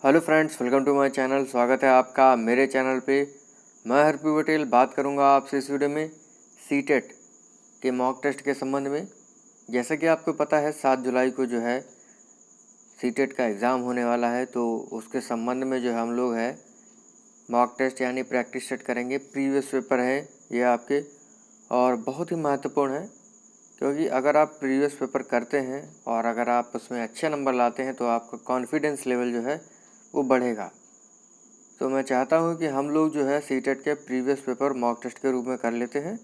Hello friends, welcome to my channel. स्वागत है आपका मेरे चैनल पे। मैं हरपी पटेल बात करूंगा आपसे इस वीडियो में सीटेट के मॉक टेस्ट के संबंध में। जैसा कि आपको पता है 7 जुलाई को जो है सीटेट का एग्ज़ाम होने वाला है, तो उसके संबंध में जो है हम लोग है मॉक टेस्ट यानी प्रैक्टिस सेट करेंगे। प्रीवियस पेपर है ये आपके, और बहुत ही महत्वपूर्ण है, क्योंकि अगर आप प्रीवियस पेपर करते हैं और अगर आप उसमें अच्छे नंबर लाते हैं तो आपका कॉन्फिडेंस लेवल जो है वो बढ़ेगा। तो मैं चाहता हूं कि हम लोग जो है सीटेट के प्रीवियस पेपर मॉक टेस्ट के रूप में कर लेते हैं,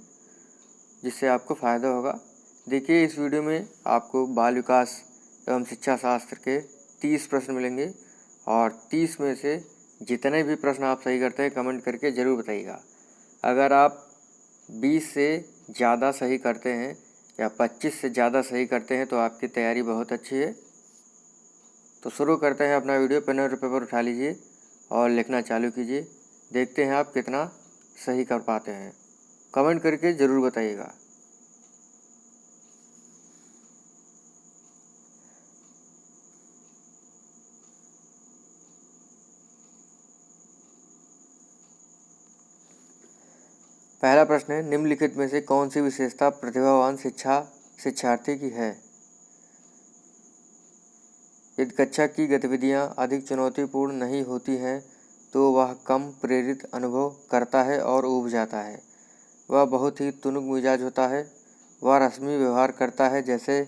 जिससे आपको फ़ायदा होगा। देखिए, इस वीडियो में आपको बाल विकास एवं शिक्षा शास्त्र के 30 प्रश्न मिलेंगे, और 30 में से जितने भी प्रश्न आप सही करते हैं कमेंट करके ज़रूर बताइएगा। अगर आप 20 से ज़्यादा सही करते हैं या 25 से ज़्यादा सही करते हैं तो आपकी तैयारी बहुत अच्छी है। तो शुरू करते हैं अपना वीडियो। पेन और पेपर उठा लीजिए और लिखना चालू कीजिए। देखते हैं आप कितना सही कर पाते हैं, कमेंट करके ज़रूर बताइएगा। पहला प्रश्न है, निम्नलिखित में से कौन सी विशेषता प्रतिभावान शिक्षार्थी की है? यदि कक्षा की गतिविधियां अधिक चुनौतीपूर्ण नहीं होती हैं तो वह कम प्रेरित अनुभव करता है और ऊब जाता है। वह बहुत ही तुनक मिजाज होता है। वह रस्मी व्यवहार करता है, जैसे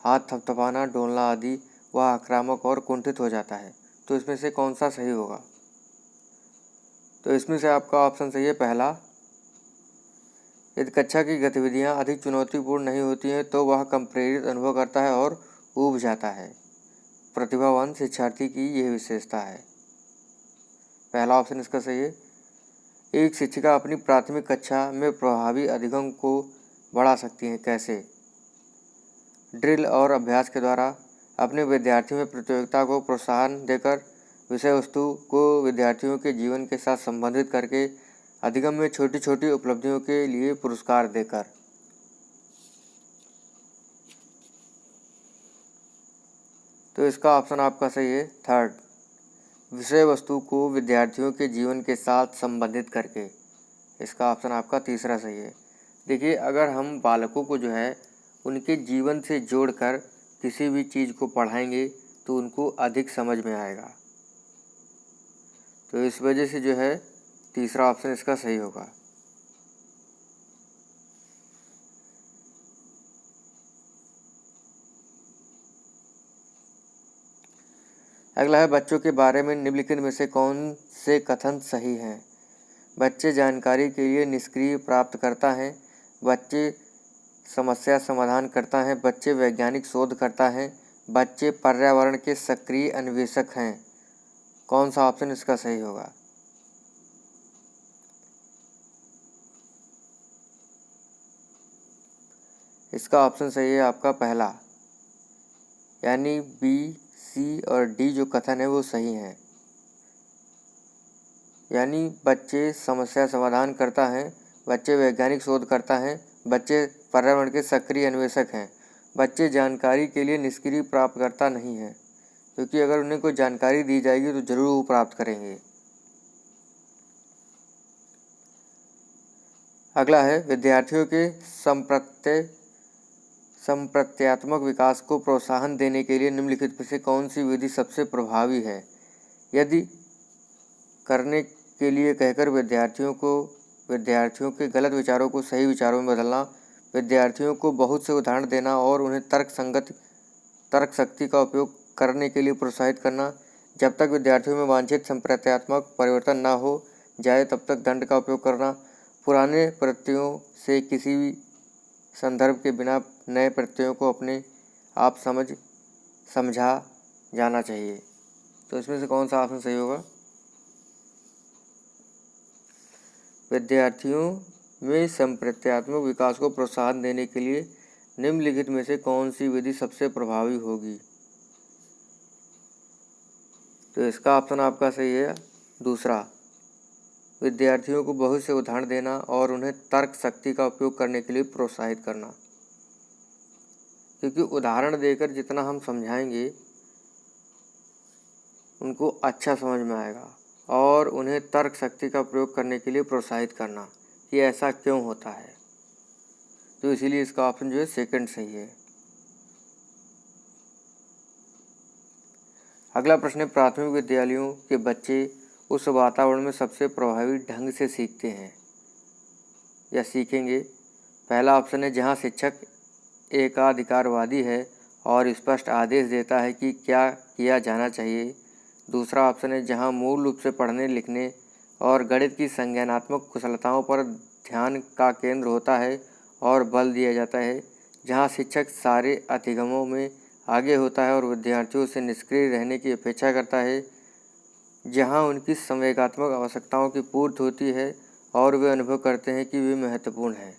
हाथ थपथपाना, डोलना आदि। वह आक्रामक और कुंठित हो जाता है। तो इसमें से कौन सा सही होगा? तो इसमें से आपका ऑप्शन सही है पहला। यदि कक्षा की गतिविधियां अधिक चुनौतीपूर्ण नहीं होती हैं तो वह कम प्रेरित अनुभव करता है और ऊब जाता है। प्रतिभावान शिक्षार्थी की यह विशेषता है। पहला ऑप्शन इसका सही है। एक शिक्षिका अपनी प्राथमिक कक्षा में प्रभावी अधिगम को बढ़ा सकती हैं। कैसे? ड्रिल और अभ्यास के द्वारा, अपने विद्यार्थियों में प्रतियोगिता को प्रोत्साहन देकर, विषय वस्तु को विद्यार्थियों के जीवन के साथ संबंधित करके, अधिगम में छोटी छोटी उपलब्धियों के लिए पुरस्कार देकर। तो इसका ऑप्शन आपका सही है थर्ड, विषय वस्तु को विद्यार्थियों के जीवन के साथ संबंधित करके। इसका ऑप्शन आपका तीसरा सही है। देखिए, अगर हम बालकों को जो है उनके जीवन से जोड़कर किसी भी चीज़ को पढ़ाएंगे तो उनको अधिक समझ में आएगा। तो इस वजह से जो है तीसरा ऑप्शन इसका सही होगा। अगला है, बच्चों के बारे में निम्नलिखित में से कौन से कथन सही हैं? बच्चे जानकारी के लिए निष्क्रिय प्राप्त करता है। बच्चे समस्या समाधान करता है। बच्चे वैज्ञानिक शोध करता है। बच्चे पर्यावरण के सक्रिय अन्वेषक हैं। कौन सा ऑप्शन इसका सही होगा? इसका ऑप्शन सही है आपका पहला, यानी बी, सी और डी जो कथन है वो सही हैं। यानी बच्चे समस्या समाधान करता है, बच्चे वैज्ञानिक शोध करता है, बच्चे पर्यावरण के सक्रिय अन्वेषक हैं। बच्चे जानकारी के लिए निष्क्रिय प्राप्तकर्ता नहीं हैं, क्योंकि अगर उन्हें कोई जानकारी दी जाएगी तो जरूर वो प्राप्त करेंगे। अगला है, विद्यार्थियों के संप्रत्यात्मक विकास को प्रोत्साहन देने के लिए निम्नलिखित में से कौन सी विधि सबसे प्रभावी है? यदि करने के लिए कहकर विद्यार्थियों के गलत विचारों को सही विचारों में बदलना, विद्यार्थियों को बहुत से उदाहरण देना और उन्हें तर्क शक्ति का उपयोग करने के लिए प्रोत्साहित करना, जब तक विद्यार्थियों में वांछित संप्रत्यात्मक परिवर्तन न हो जाए तब तक दंड का उपयोग करना, पुराने प्रत्ययों से किसी भी संदर्भ के बिना नए प्रत्ययों को अपने आप समझा जाना चाहिए। तो इसमें से कौन सा ऑप्शन सही होगा? विद्यार्थियों में संप्रत्यात्मक विकास को प्रोत्साहन देने के लिए निम्नलिखित में से कौन सी विधि सबसे प्रभावी होगी? तो इसका ऑप्शन आपका सही है दूसरा, विद्यार्थियों को बहुत से उदाहरण देना और उन्हें तर्क शक्ति का उपयोग करने के लिए प्रोत्साहित करना। क्योंकि उदाहरण देकर जितना हम समझाएंगे उनको अच्छा समझ में आएगा, और उन्हें तर्क शक्ति का प्रयोग करने के लिए प्रोत्साहित करना कि ऐसा क्यों होता है। तो इसीलिए इसका ऑप्शन जो है सेकंड सही है। अगला प्रश्न है, प्राथमिक विद्यालयों के बच्चे उस वातावरण में सबसे प्रभावी ढंग से सीखते हैं या सीखेंगे। पहला ऑप्शन है जहां शिक्षक एकाधिकारवादी है और स्पष्ट आदेश देता है कि क्या किया जाना चाहिए। दूसरा ऑप्शन है जहां मूल रूप से पढ़ने लिखने और गणित की संज्ञानात्मक कुशलताओं पर ध्यान का केंद्र होता है और बल दिया जाता है। जहां शिक्षक सारे अधिगमों में आगे होता है और विद्यार्थियों से निष्क्रिय रहने की अपेक्षा करता है। जहां उनकी संवेगात्मक आवश्यकताओं की पूर्ति होती है और वे अनुभव करते हैं कि वे महत्वपूर्ण हैं।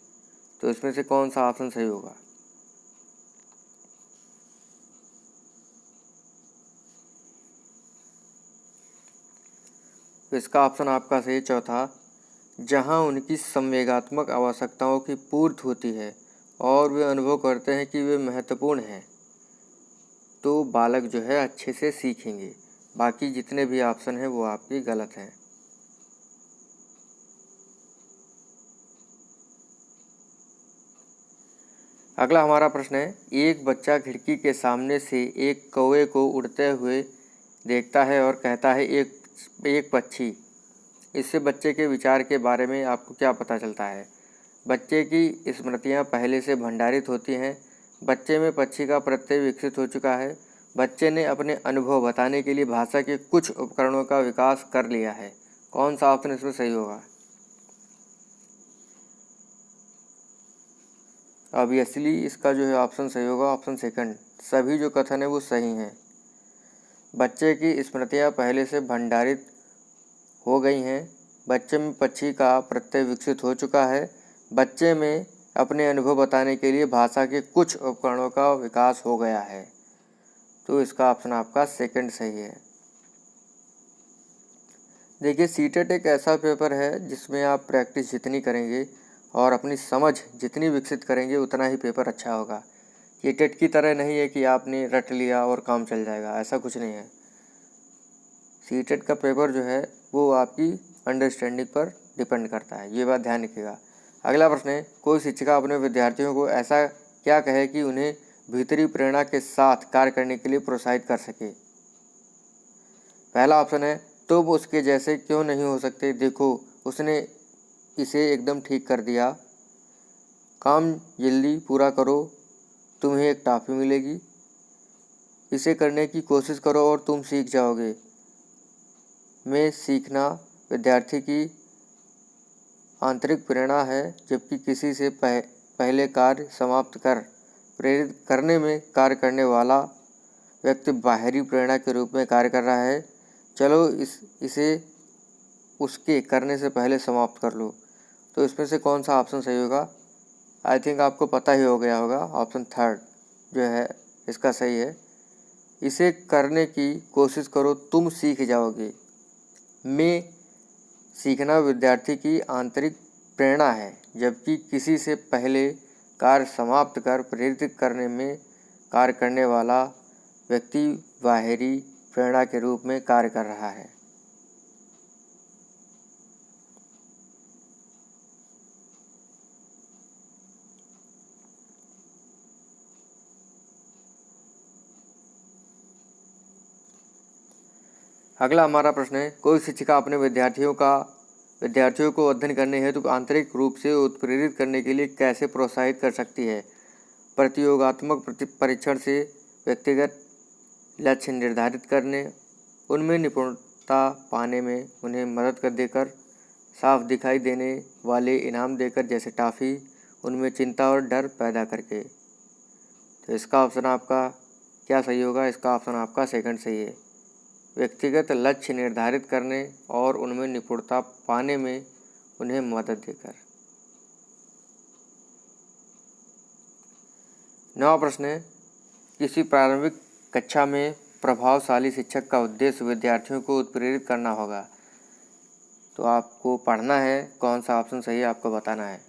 तो इसमें से कौन सा ऑप्शन सही होगा। तो इसका ऑप्शन आपका सही चौथा, जहां उनकी संवेगात्मक आवश्यकताओं की पूर्ति होती है और वे अनुभव करते हैं कि वे महत्वपूर्ण हैं, तो बालक जो है अच्छे से सीखेंगे। बाकी जितने भी ऑप्शन हैं वो आपके गलत हैं। अगला हमारा प्रश्न है, एक बच्चा खिड़की के सामने से एक कौवे को उड़ते हुए देखता है और कहता है एक पक्षी। इससे बच्चे के विचार के बारे में आपको क्या पता चलता है। बच्चे की स्मृतियाँ पहले से भंडारित होती हैं। बच्चे में पक्षी का प्रत्यय विकसित हो चुका है। बच्चे ने अपने अनुभव बताने के लिए भाषा के कुछ उपकरणों का विकास कर लिया है। कौन सा ऑप्शन इसमें सही होगा। ऑब्वियसली इसका जो है ऑप्शन सही होगा, ऑप्शन सेकंड। सभी जो कथन है वो सही हैं। बच्चे की स्मृतियाँ पहले से भंडारित हो गई हैं। बच्चे में पक्षी का प्रत्यय विकसित हो चुका है। बच्चे में अपने अनुभव बताने के लिए भाषा के कुछ उपकरणों का विकास हो गया है। तो इसका ऑप्शन आपका सेकंड सही है। देखिए, सीटेट एक ऐसा पेपर है जिसमें आप प्रैक्टिस जितनी करेंगे और अपनी समझ जितनी विकसित करेंगे उतना ही पेपर अच्छा होगा। ये टेट की तरह नहीं है कि आपने रट लिया और काम चल जाएगा, ऐसा कुछ नहीं है। सीटेट का पेपर जो है वो आपकी अंडरस्टैंडिंग पर डिपेंड करता है, ये बात ध्यान रखिएगा। अगला प्रश्न है, कोई शिक्षिका अपने विद्यार्थियों को ऐसा क्या कहे कि उन्हें भीतरी प्रेरणा के साथ कार्य करने के लिए प्रोत्साहित कर सके। पहला ऑप्शन है, तुम उसके जैसे क्यों नहीं हो सकते, देखो उसने इसे एकदम ठीक कर दिया, काम जल्दी पूरा करो, तुम्हें एक टॉफ़ी मिलेगी, इसे करने की कोशिश करो और तुम सीख जाओगे। में सीखना विद्यार्थी की आंतरिक प्रेरणा है, जबकि किसी से पहले कार्य समाप्त कर प्रेरित करने में कार्य करने वाला व्यक्ति बाहरी प्रेरणा के रूप में कार्य कर रहा है। चलो इसे उसके करने से पहले समाप्त कर लो। तो इसमें से कौन सा ऑप्शन सही होगा। आई थिंक आपको पता ही हो गया होगा, ऑप्शन थर्ड जो है इसका सही है। इसे करने की कोशिश करो, तुम सीख जाओगे। में सीखना विद्यार्थी की आंतरिक प्रेरणा है, जबकि किसी से पहले कार्य समाप्त कर प्रेरित करने में कार्य करने वाला व्यक्ति बाहरी प्रेरणा के रूप में कार्य कर रहा है। अगला हमारा प्रश्न है, कोई शिक्षिका अपने विद्यार्थियों को अध्ययन करने हेतु आंतरिक रूप से उत्प्रेरित करने के लिए कैसे प्रोत्साहित कर सकती है। प्रतियोगात्मक परीक्षण से, व्यक्तिगत लक्ष्य निर्धारित करने, उनमें निपुणता पाने में उन्हें मदद कर देकर, साफ दिखाई देने वाले इनाम देकर जैसे टॉफ़ी, उनमें चिंता और डर पैदा करके। तो इसका ऑप्शन आपका क्या सही होगा। इसका ऑप्शन आपका सेकंड सही है, व्यक्तिगत लक्ष्य निर्धारित करने और उनमें निपुणता पाने में उन्हें मदद देकर। नवा प्रश्न है, किसी प्रारंभिक कक्षा में प्रभावशाली शिक्षक का उद्देश्य विद्यार्थियों को उत्प्रेरित करना होगा। तो आपको पढ़ना है, कौन सा ऑप्शन सही है आपको बताना है।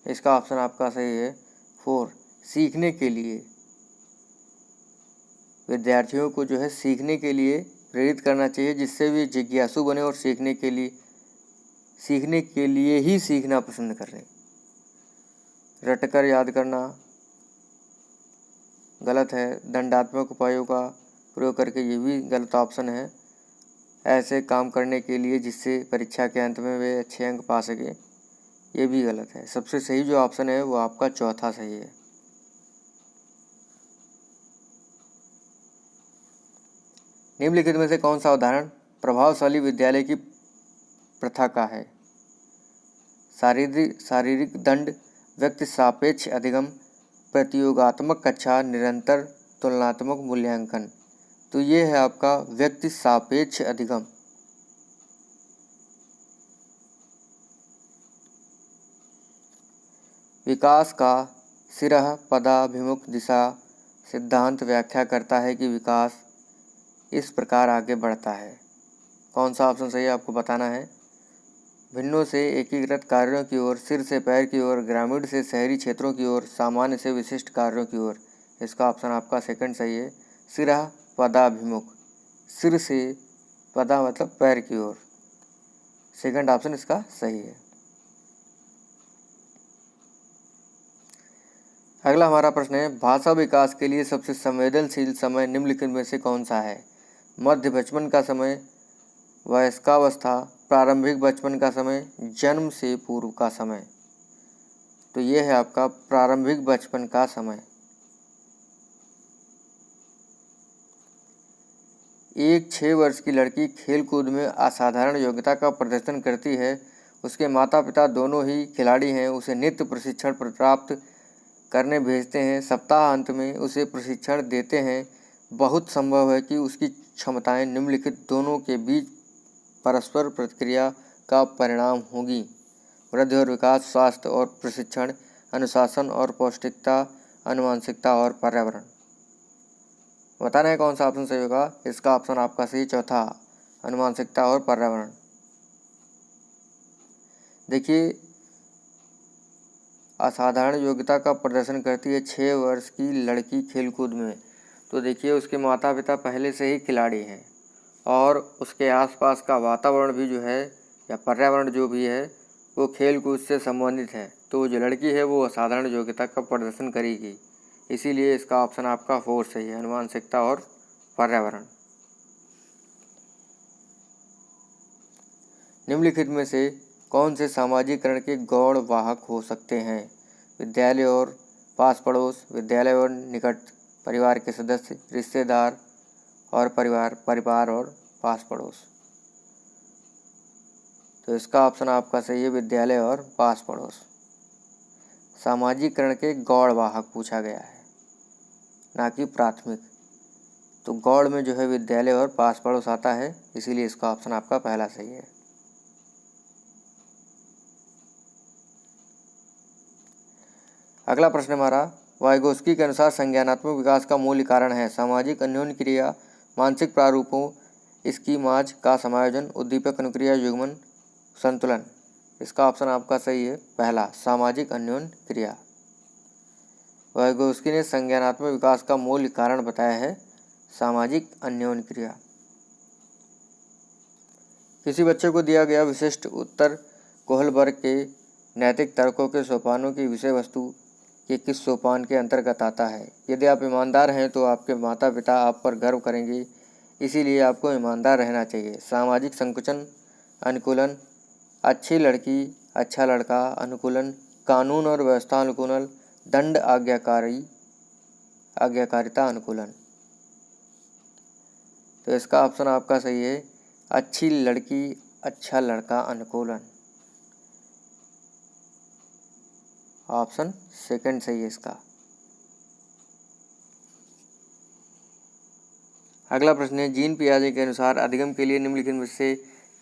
इसका ऑप्शन आपका सही है 4। सीखने के लिए, विद्यार्थियों को जो है सीखने के लिए प्रेरित करना चाहिए, जिससे वे जिज्ञासु बने और सीखने के लिए ही सीखना पसंद करें। रटकर याद करना गलत है। दंडात्मक उपायों का प्रयोग करके, ये भी गलत ऑप्शन है। ऐसे काम करने के लिए जिससे परीक्षा के अंत में वे अच्छे अंक पा सके, ये भी गलत है। सबसे सही जो ऑप्शन है वो आपका चौथा सही है। निम्नलिखित में से कौन सा उदाहरण प्रभावशाली विद्यालय की प्रथा का है? शारीरिक दंड, व्यक्ति सापेक्ष अधिगम, प्रतियोगात्मक कक्षा, निरंतर तुलनात्मक मूल्यांकन। तो ये है आपका व्यक्ति सापेक्ष अधिगम। विकास का सिरह पदाभिमुख दिशा सिद्धांत व्याख्या करता है कि विकास इस प्रकार आगे बढ़ता है। कौन सा ऑप्शन सही है आपको बताना है। भिन्नों से एकीकृत कार्यों की ओर, सिर से पैर की ओर, ग्रामीण से शहरी क्षेत्रों की ओर, सामान्य से विशिष्ट कार्यों की ओर। इसका ऑप्शन आपका सेकंड सही है, सिरह पदाभिमुख। सिर से पदा मतलब पैर की ओर, सेकंड ऑप्शन इसका सही है। अगला हमारा प्रश्न है, भाषा विकास के लिए सबसे संवेदनशील समय निम्नलिखित में से कौन सा है? मध्य बचपन का समय, वयस्कावस्था, प्रारंभिक बचपन का समय, जन्म से पूर्व का समय। तो ये है आपका प्रारंभिक बचपन का समय। एक 6 वर्ष की लड़की खेलकूद में असाधारण योग्यता का प्रदर्शन करती है। उसके माता पिता दोनों ही खिलाड़ी हैं। उसे नृत्य प्रशिक्षण प्राप्त करने भेजते हैं। सप्ताह अंत में उसे प्रशिक्षण देते हैं। बहुत संभव है कि उसकी क्षमताएं निम्नलिखित दोनों के बीच परस्पर प्रतिक्रिया का परिणाम होगी। वृद्धि और विकास, स्वास्थ्य और प्रशिक्षण, अनुशासन और पौष्टिकता, आनुवंशिकता और पर्यावरण। बताना है कौन सा ऑप्शन सही होगा। इसका ऑप्शन आपका सही चौथा, आनुवंशिकता और पर्यावरण। देखिए, असाधारण योग्यता का प्रदर्शन करती है 6 वर्ष की लड़की खेलकूद में। तो देखिए, उसके माता पिता पहले से ही खिलाड़ी हैं और उसके आसपास का वातावरण भी जो है या पर्यावरण जो भी है वो खेल कूद से संबंधित है। तो जो लड़की है वो असाधारण योग्यता का प्रदर्शन करेगी। इसीलिए इसका ऑप्शन आपका 4 सही है, आनुवंशिकता और पर्यावरण। निम्नलिखित में से कौन से सामाजिकरण के गौण वाहक हो सकते हैं? विद्यालय और पास पड़ोस, विद्यालय और निकट परिवार के सदस्य, रिश्तेदार और परिवार और पास पड़ोस। तो इसका ऑप्शन आपका सही है, विद्यालय और पास पड़ोस। सामाजिकरण के गौण वाहक पूछा गया है, ना कि प्राथमिक। तो गौड़ में जो है विद्यालय और पास पड़ोस आता है, इसीलिए इसका ऑप्शन आपका पहला सही है। अगला प्रश्न हमारा, वाइगोस्की के अनुसार संज्ञानात्मक विकास का मूल कारण है सामाजिक अन्योन्य क्रिया, मानसिक प्रारूपों, स्कीमाज का समायोजन, उद्दीपक अनुक्रिया, युग्मन, संतुलन। इसका ऑप्शन आपका सही है, पहला, सामाजिक अन्योन्य क्रिया। वाइगोस्की ने संज्ञानात्मक विकास का मूल कारण बताया है सामाजिक अन्योन्य क्रिया। किसी बच्चे को दिया गया विशिष्ट उत्तर कोहलबर्ग के नैतिक तर्कों के सोपानों की विषय वस्तु के किस सोपान के अंतर्गत आता है? यदि आप ईमानदार हैं तो आपके माता पिता आप पर गर्व करेंगे, इसीलिए आपको ईमानदार रहना चाहिए। सामाजिक संकुचन, अनुकूलन, अच्छी लड़की अच्छा लड़का, अनुकूलन, कानून और व्यवस्था अनुकूलन, दंड आज्ञाकारिता अनुकूलन। तो इसका ऑप्शन आपका सही है, अच्छी लड़की अच्छा लड़का अनुकूलन। ऑप्शन सेकंड सही है इसका। अगला प्रश्न है, जीन पियाजे के अनुसार अधिगम के लिए निम्नलिखित में से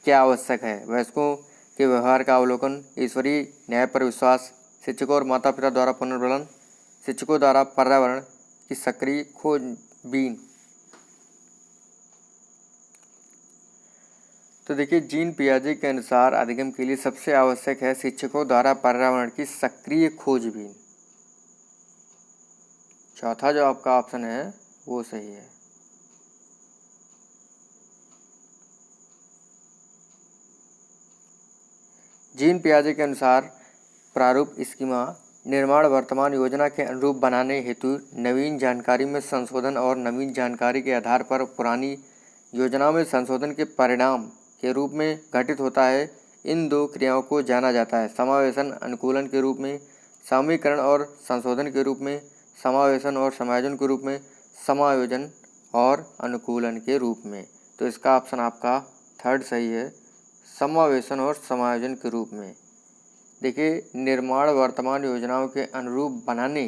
क्या आवश्यक है? वयस्कों के व्यवहार का अवलोकन, ईश्वरीय न्याय पर विश्वास, शिक्षकों और माता पिता द्वारा पुनर्वलन, शिक्षकों द्वारा पर्यावरण की सक्रिय खोजबीन। तो देखिए, जीन पियाजे के अनुसार अधिगम के लिए सबसे आवश्यक है शिक्षकों द्वारा पर्यावरण की सक्रिय खोजबीन। चौथा जो आपका ऑप्शन है वो सही है। जीन पियाजे के अनुसार प्रारूप स्कीमा निर्माण वर्तमान योजना के अनुरूप बनाने हेतु नवीन जानकारी में संशोधन और नवीन जानकारी के आधार पर पुरानी योजना में संशोधन के परिणाम के रूप में घटित होता है। इन दो क्रियाओं को जाना जाता है समावेशन अनुकूलन के रूप में, सामीकरण और संशोधन के रूप में, समावेशन और समायोजन के रूप में, समायोजन और अनुकूलन के रूप में। तो इसका ऑप्शन आपका थर्ड सही है, समावेशन और समायोजन के रूप में। देखिए, निर्माण वर्तमान योजनाओं के अनुरूप बनाने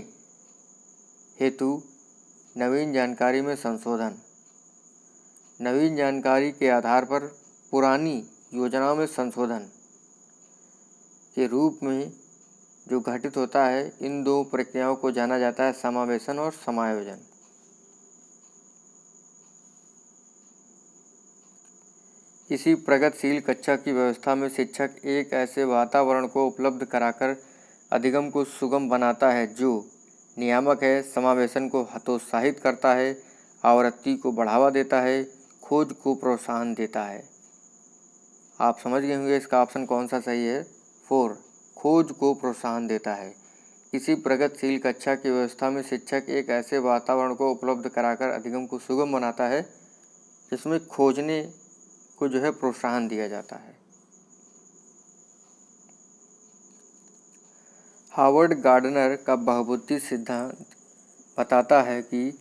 हेतु नवीन जानकारी में संशोधन, नवीन जानकारी के आधार पर पुरानी योजनाओं में संशोधन के रूप में जो घटित होता है, इन दो प्रक्रियाओं को जाना जाता है समावेशन और समायोजन। किसी प्रगतिशील कक्षा की व्यवस्था में शिक्षक एक ऐसे वातावरण को उपलब्ध कराकर अधिगम को सुगम बनाता है जो नियामक है, समावेशन को हतोत्साहित करता है, आवृत्ति को बढ़ावा देता है, खोज को प्रोत्साहन देता है। आप समझ गए होंगे इसका ऑप्शन कौन सा सही है। 4, खोज को प्रोत्साहन देता है। किसी प्रगतिशील कक्षा की व्यवस्था में शिक्षक एक ऐसे वातावरण को उपलब्ध कराकर अधिगम को सुगम बनाता है जिसमें खोजने को जो है प्रोत्साहन दिया जाता है। हार्वर्ड गार्डनर का बहुबुद्धि सिद्धांत बताता है कि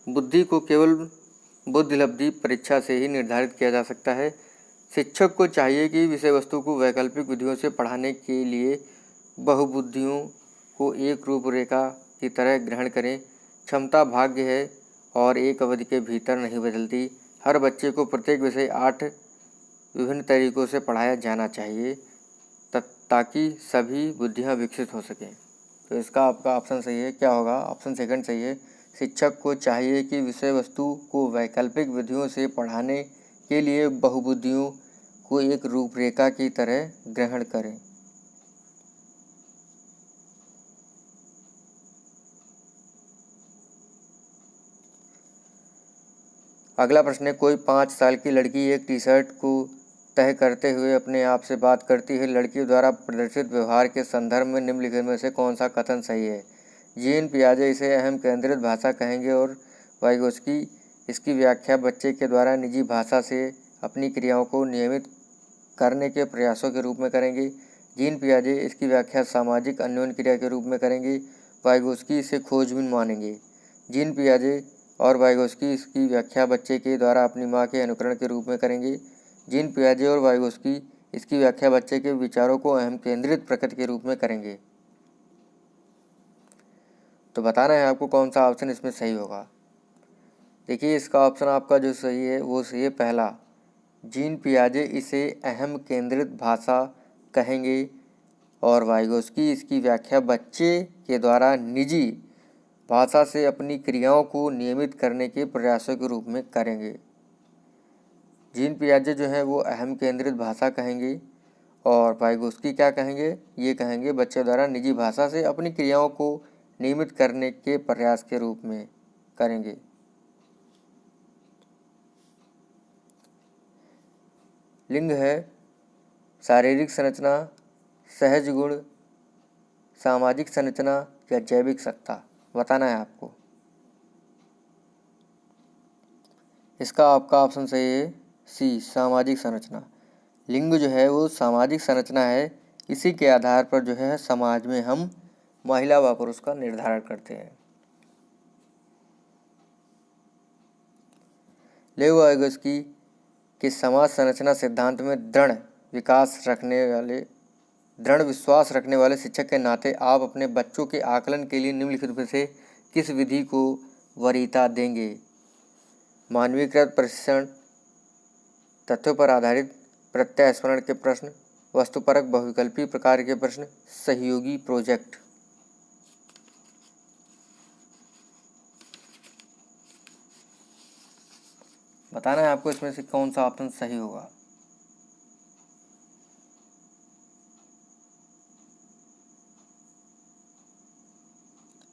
बुद्धि को केवल बुद्धिलब्धि परीक्षा से ही निर्धारित किया जा सकता है। शिक्षक को चाहिए कि विषय वस्तु को वैकल्पिक विधियों से पढ़ाने के लिए बहुबुद्धियों को एक रूपरेखा की तरह ग्रहण करें। क्षमता भाग्य है और एक अवधि के भीतर नहीं बदलती। हर बच्चे को प्रत्येक विषय 8 विभिन्न तरीकों से पढ़ाया जाना चाहिए ताकि सभी बुद्धियां विकसित हो सकें। तो इसका आपका ऑप्शन सही है, क्या होगा? ऑप्शन सेकंड सही है। शिक्षक को चाहिए कि विषय वस्तु को वैकल्पिक विधियों से पढ़ाने के लिए बहुबुद्धियों को एक रूपरेखा की तरह ग्रहण करें। अगला प्रश्न है, कोई 5 साल की लड़की एक टी शर्ट को तय करते हुए अपने आप से बात करती है। लड़की द्वारा प्रदर्शित व्यवहार के संदर्भ में निम्नलिखित में से कौन सा कथन सही है? जीन पियाजे इसे अहम केंद्रित भाषा कहेंगे और वाइगोस्की इसकी व्याख्या बच्चे के द्वारा निजी भाषा से अपनी क्रियाओं को नियमित करने के प्रयासों के रूप में करेंगे। जीन पियाजे इसकी व्याख्या सामाजिक अन्योन्य क्रिया के रूप में करेंगे। वाइगोस्की इसे खोजबीन मानेंगे। जीन पियाजे और वाइगोस्की इसकी व्याख्या बच्चे के द्वारा अपनी माँ के अनुकरण के रूप में करेंगे। जीन पियाजे और वाइगोस्की इसकी व्याख्या बच्चे के विचारों को अहम केंद्रित प्रकृति के रूप में करेंगे। तो बताना है आपको कौन सा ऑप्शन इसमें सही होगा। देखिए, इसका ऑप्शन आपका जो सही है वो सही है पहला। जीन पियाजे इसे अहम केंद्रित भाषा कहेंगे और वाइगोस्की इसकी व्याख्या बच्चे के द्वारा निजी भाषा से अपनी क्रियाओं को नियमित करने के प्रयासों के रूप में करेंगे। जीन पियाजे जो है वो अहम केंद्रित भाषा कहेंगे और वाइगोस्की क्या कहेंगे? ये कहेंगे बच्चे द्वारा निजी भाषा से अपनी क्रियाओं को नियमित करने के प्रयास के रूप में करेंगे। लिंग है शारीरिक संरचना, सहज गुण, सामाजिक संरचना या जैविक सत्ता। बताना है आपको। इसका आपका ऑप्शन सही है सी, सामाजिक संरचना। लिंग जो है वो सामाजिक संरचना है। इसी के आधार पर जो है समाज में हम महिला व पुरुष का निर्धारण करते हैं। लेव वाइगोस्की के समाज संरचना सिद्धांत में दृढ़ विश्वास रखने वाले शिक्षक के नाते आप अपने बच्चों के आकलन के लिए निम्नलिखित में से किस विधि को वरीयता देंगे? मानवीकृत प्रशिक्षण, तथ्यों पर आधारित प्रत्यास्मरण के प्रश्न, वस्तुपरक बहुविकल्पी प्रकार के प्रश्न, सहयोगी प्रोजेक्ट। बताना है आपको इसमें से कौन सा ऑप्शन सही होगा।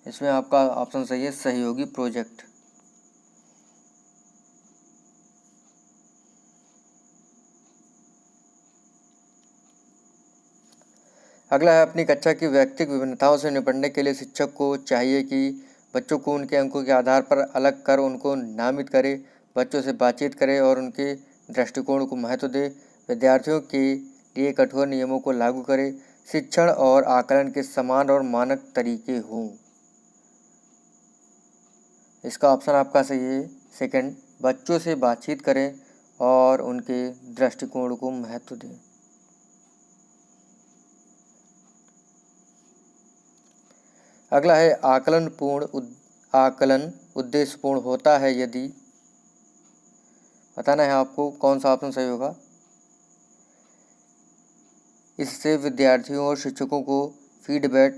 इसमें आपका ऑप्शन सही है सहयोगी प्रोजेक्ट। अगला है अपनी कक्षा की व्यक्तिगत विभिन्नताओं से निपटने के लिए शिक्षक को चाहिए कि बच्चों को उनके अंकों के आधार पर अलग कर उनको नामित करे, बच्चों से बातचीत करे और उनके दृष्टिकोण को महत्व दे, विद्यार्थियों के लिए कठोर नियमों को लागू करे, शिक्षण और आकलन के समान और मानक तरीके हों। इसका ऑप्शन आपका सही है सेकंड, बच्चों से बातचीत करें और उनके दृष्टिकोण को महत्व दें। अगला है आकलन उद्देश्यपूर्ण होता है यदि, बताना है आपको कौन सा ऑप्शन सही होगा। इससे विद्यार्थियों और शिक्षकों को फीडबैक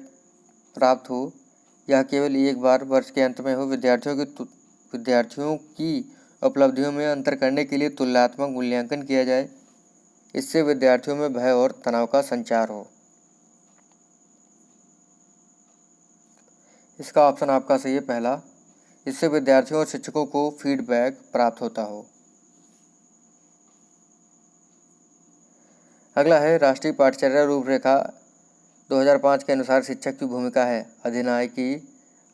प्राप्त हो, यह केवल एक बार वर्ष के अंत में हो, विद्यार्थियों की उपलब्धियों में अंतर करने के लिए तुलनात्मक मूल्यांकन किया जाए, इससे विद्यार्थियों में भय और तनाव का संचार हो। इसका ऑप्शन आपका सही है पहला, इससे विद्यार्थियों और शिक्षकों को फीडबैक प्राप्त होता हो। अगला है राष्ट्रीय पाठचर्या रूपरेखा 2005 के अनुसार शिक्षक की भूमिका है अधिनायकी,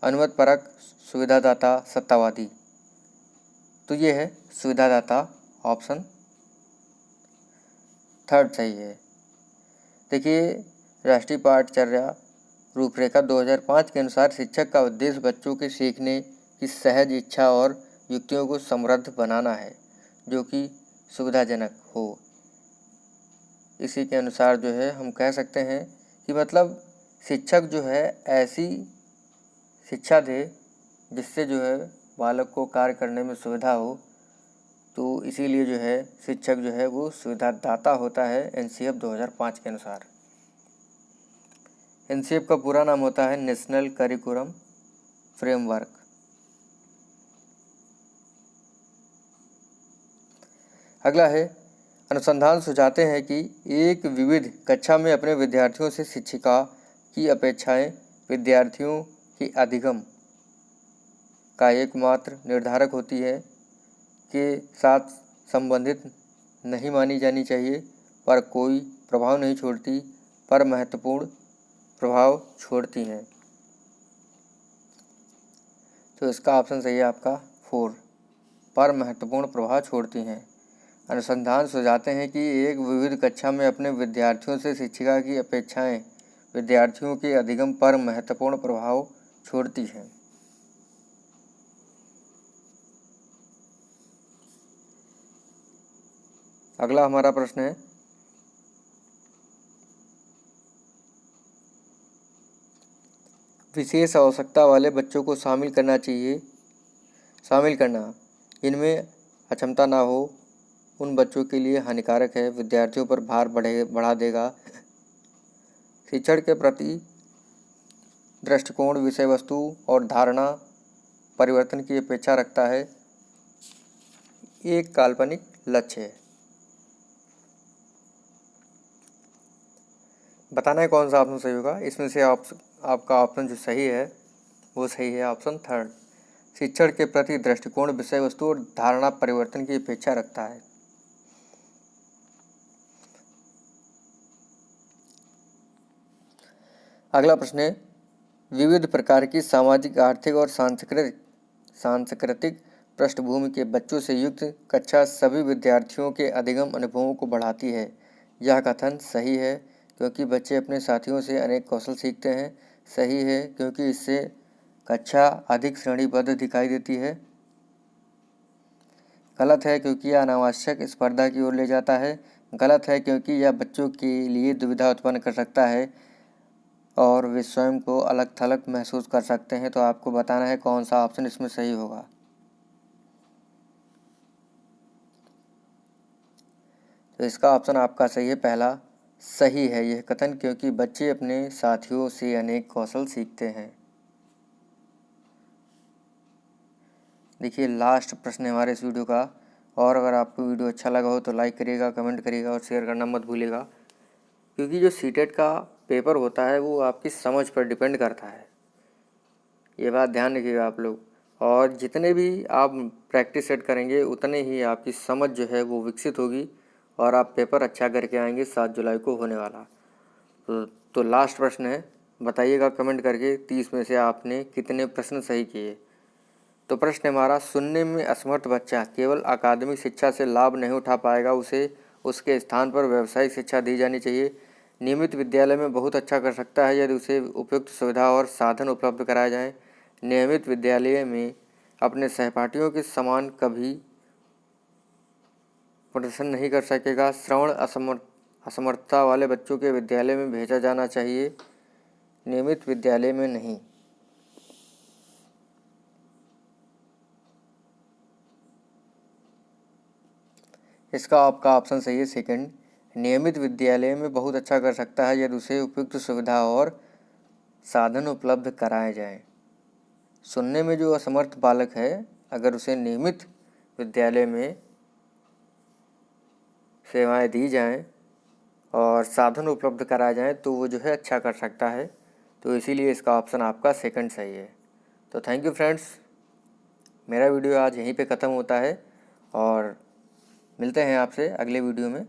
अनुमतिपरक, सुविधादाता, सत्तावादी। तो ये है सुविधादाता, ऑप्शन थर्ड सही है। देखिए राष्ट्रीय पाठचर्या रूपरेखा 2005 के अनुसार शिक्षक का उद्देश्य बच्चों के सीखने की सहज इच्छा और युक्तियों को समृद्ध बनाना है जो कि सुविधाजनक हो। इसी के अनुसार जो है हम कह सकते हैं कि मतलब शिक्षक जो है ऐसी शिक्षा दे जिससे जो है बालक को कार्य करने में सुविधा हो, तो इसीलिए जो है शिक्षक जो है वो सुविधादाता होता है एनसीएफ 2005 के अनुसार। एनसीएफ का पूरा नाम होता है नेशनल करिकुलम फ्रेमवर्क। अगला है अनुसंधान सुझाते हैं कि एक विविध कक्षा में अपने विद्यार्थियों से शिक्षिका की अपेक्षाएं विद्यार्थियों के अधिगम का एकमात्र निर्धारक होती है के साथ संबंधित नहीं मानी जानी चाहिए, पर कोई प्रभाव नहीं छोड़ती, पर महत्वपूर्ण प्रभाव छोड़ती हैं। तो इसका ऑप्शन सही है आपका 4, पर महत्वपूर्ण प्रभाव छोड़ती हैं। अनुसंधान सुझाते हैं कि एक विविध कक्षा में अपने विद्यार्थियों से शिक्षिका की अपेक्षाएं विद्यार्थियों के अधिगम पर महत्वपूर्ण प्रभाव छोड़ती हैं। अगला हमारा प्रश्न है विशेष आवश्यकता वाले बच्चों को शामिल करना इनमें अक्षमता ना हो उन बच्चों के लिए हानिकारक है, विद्यार्थियों पर भार बढ़ा देगा, शिक्षण के प्रति दृष्टिकोण विषय वस्तु और धारणा परिवर्तन की अपेक्षा रखता है, एक काल्पनिक लक्ष्य है। बताना है कौन सा ऑप्शन सही होगा। इसमें से आपका ऑप्शन जो सही है वो सही है ऑप्शन थर्ड, शिक्षण के प्रति दृष्टिकोण विषय वस्तु और धारणा परिवर्तन की अपेक्षा रखता है। अगला प्रश्न है विविध प्रकार की सामाजिक, आर्थिक और सांस्कृतिक पृष्ठभूमि के बच्चों से युक्त कक्षा सभी विद्यार्थियों के अधिगम अनुभवों को बढ़ाती है। यह कथन सही है क्योंकि बच्चे अपने साथियों से अनेक कौशल सीखते हैं। सही है क्योंकि इससे कक्षा अधिक श्रेणीबद्ध दिखाई देती है। गलत है क्योंकि यह अनावश्यक स्पर्धा की ओर ले जाता है। गलत है क्योंकि यह बच्चों के लिए दुविधा उत्पन्न कर सकता है और वे स्वयं को अलग थलग महसूस कर सकते हैं। तो आपको बताना है कौन सा ऑप्शन इसमें सही होगा। तो इसका ऑप्शन आपका सही है पहला, सही है यह कथन क्योंकि बच्चे अपने साथियों से अनेक कौशल सीखते हैं। देखिए लास्ट प्रश्न है हमारे इस वीडियो का, और अगर आपको वीडियो अच्छा लगा हो तो लाइक करिएगा, कमेंट करिएगा और शेयर करना मत भूलिएगा, क्योंकि जो सीटेट का पेपर होता है वो आपकी समझ पर डिपेंड करता है। ये बात ध्यान रखिएगा आप लोग। और जितने भी आप प्रैक्टिस सेट करेंगे उतने ही आपकी समझ जो है वो विकसित होगी और आप पेपर अच्छा करके आएंगे 7 जुलाई को होने वाला। तो लास्ट प्रश्न है, बताइएगा कमेंट करके 30 में से आपने कितने प्रश्न सही किए। तो प्रश्न हमारा, सुनने में असमर्थ बच्चा केवल अकादमिक शिक्षा से लाभ नहीं उठा पाएगा, उसे उसके स्थान पर व्यावसायिक शिक्षा दी जानी चाहिए। नियमित विद्यालय में बहुत अच्छा कर सकता है यदि उसे उपयुक्त सुविधा और साधन उपलब्ध कराए जाएं। नियमित विद्यालय में अपने सहपाठियों के समान कभी प्रदर्शन नहीं कर सकेगा। श्रवण असमर्थता वाले बच्चों के विद्यालय में भेजा जाना चाहिए, नियमित विद्यालय में नहीं। इसका आपका ऑप्शन सही है सेकंड, नियमित विद्यालय में बहुत अच्छा कर सकता है यदि उसे उपयुक्त सुविधा और साधन उपलब्ध कराए जाएं। सुनने में जो असमर्थ बालक है, अगर उसे नियमित विद्यालय में सेवाएं दी जाएं और साधन उपलब्ध कराए जाएं तो वो जो है अच्छा कर सकता है। तो इसीलिए इसका ऑप्शन आपका सेकंड सही है। तो थैंक यू फ्रेंड्स, मेरा वीडियो आज यहीं पे ख़त्म होता है और मिलते हैं आपसे अगले वीडियो में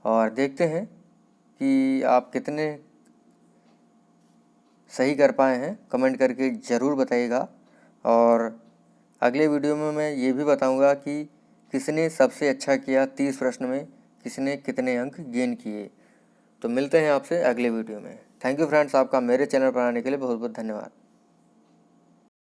और देखते हैं कि आप कितने सही कर पाए हैं। कमेंट करके ज़रूर बताइएगा। और अगले वीडियो में मैं ये भी बताऊंगा कि किसने सबसे अच्छा किया 30 प्रश्न में, किसने कितने अंक गेन किए। तो मिलते हैं आपसे अगले वीडियो में। थैंक यू फ्रेंड्स, आपका मेरे चैनल पर आने के लिए बहुत बहुत धन्यवाद।